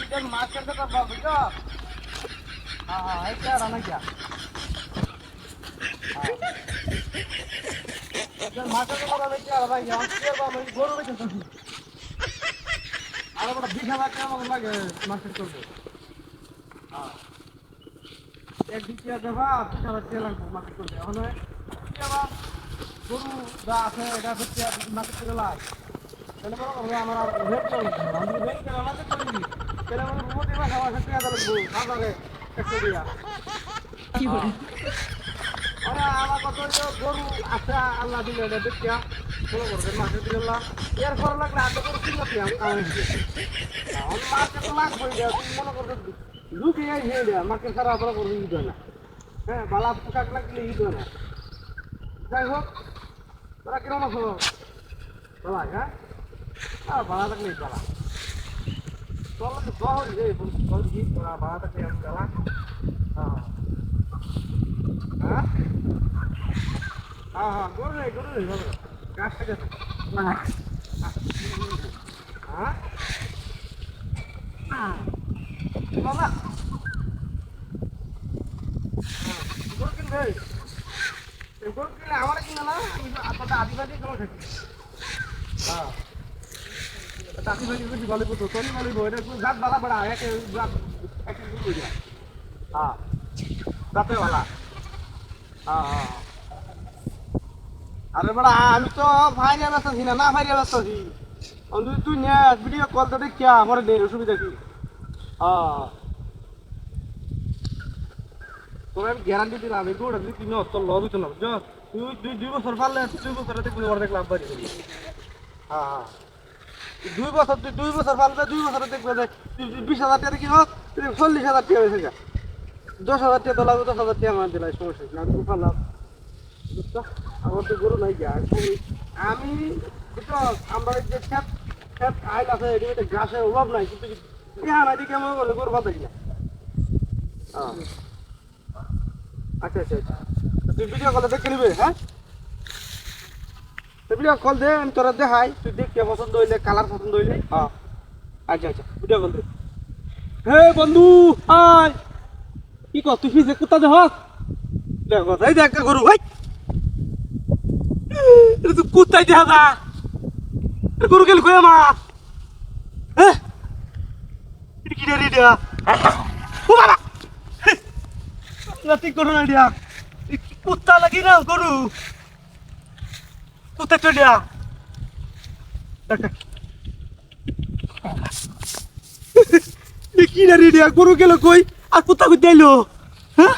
इधर मार कर तो बाबू बेटा हाँ है क्या रहना क्या हाँ इधर मार कर तो बाबू क्या रहना यहाँ क्या बाबू गोरू में चलता थी अरे बड़ा बिखा लगा क्या मतलब लगे मार कर दो हाँ एक दिन क्या दबा बिखा लगा क्या लगा मार कर दो होने क्या बात गोरू दास है दास क्या मार कर लगा पहले बोलो हमारा वेट करो हम वेट करना तो करेंगे पहले बोलो वो देवा खावा सकते हैं तो खा जाए कैसे दिया কি করে আরে আমার কত গরু আচ্ছা আল্লাহ দিলে দেখ क्या বলো করবে মাসে দিল্লাহ এর পর লাগলে আগে করে কি করতে আমি কাম হইছে আমি মাসে তো লাগ হই যায় তুমি মনে করতে লুকিয়ে হয়ে যায় মাকে সারা বড় করে দিই না হ্যাঁ বালা পোশাক লাগলে ই না যাই হোক তোরা কিরকম আছো বাবা হ্যাঁ আর বালা লাগলে বালা চলো তো শহর যে বল কি বালা থাকলে আমি বালা হ্যাঁ হ্যাঁ হ্যাঁ হ্যাঁ গরু নেই বাবা গাছটা গেছে না হ্যাঁ বাবা গরু কিনবে গরু কিনলে আমার কিনা না আমি আপনাদের আদিবাসী কেমন থাকি হ্যাঁ আদিবাসী বেশি ভালো করতো তোর ভালো এটা জাত বালা বড়া এক জাত এক গরু যা হ্যাঁ জাতে বালা হ্যাঁ হ্যাঁ अरे बड़ा আমি তো ফাইনাল আছি না ফাইনাল আছি অন্য তুই নে ভিডিও কল তো দেখ কি আমার নেই অসুবিধা কি হ্যাঁ তোর আমি গ্যারান্টি দিলাম এই গোড়া যদি কিনো তো লবি তো না তুই দুই বছর পারলে 2 বছর দেখবি ওর দেখ লাভ বাড়ি হ্যাঁ হ্যাঁ 2 বছর তুই 2 বছর পারলে 2 বছর দেখবে দেখ 20000 টাকা কিনো 40000 টাকা হয়েছে 10000 টাকা তো লাগবে 10000 টাকা আমার দিলাই সমস্যা না তুই পারলাম বুঝছো আমার তো গরু নাই যা আমি বুঝছো আমরা যে খেত খেত আইল আছে এদিকে ঘাসের অভাব নাই কিন্তু ইহা নাই কেমন বলে গরু পাতা কিনা হ্যাঁ আচ্ছা আচ্ছা আচ্ছা তুই ভিডিও কলে দেখে নিবে হ্যাঁ তুই ভিডিও কল দে আমি তোরা দেখাই তুই দেখ কে পছন্দ হইলে কালার পছন্দ হইলে হ্যাঁ আচ্ছা আচ্ছা ভিডিও কল দে হে বন্ধু আয় কি কর তুই ফিজে কুত্তা দেখ দেখো তাই দেখ গরু ভাই এটা তো কুত্তাই দেখা যা গরু গেল কই আমার হ্যাঁ এটা কি রে এটা ও বাবা নাতি গরু না দিয়া কুত্তা লাগি না গরু কুত্তা তো দিয়া কি রে দিয়া গরু গেল কই আর কুত্তা কই দিলো হ্যাঁ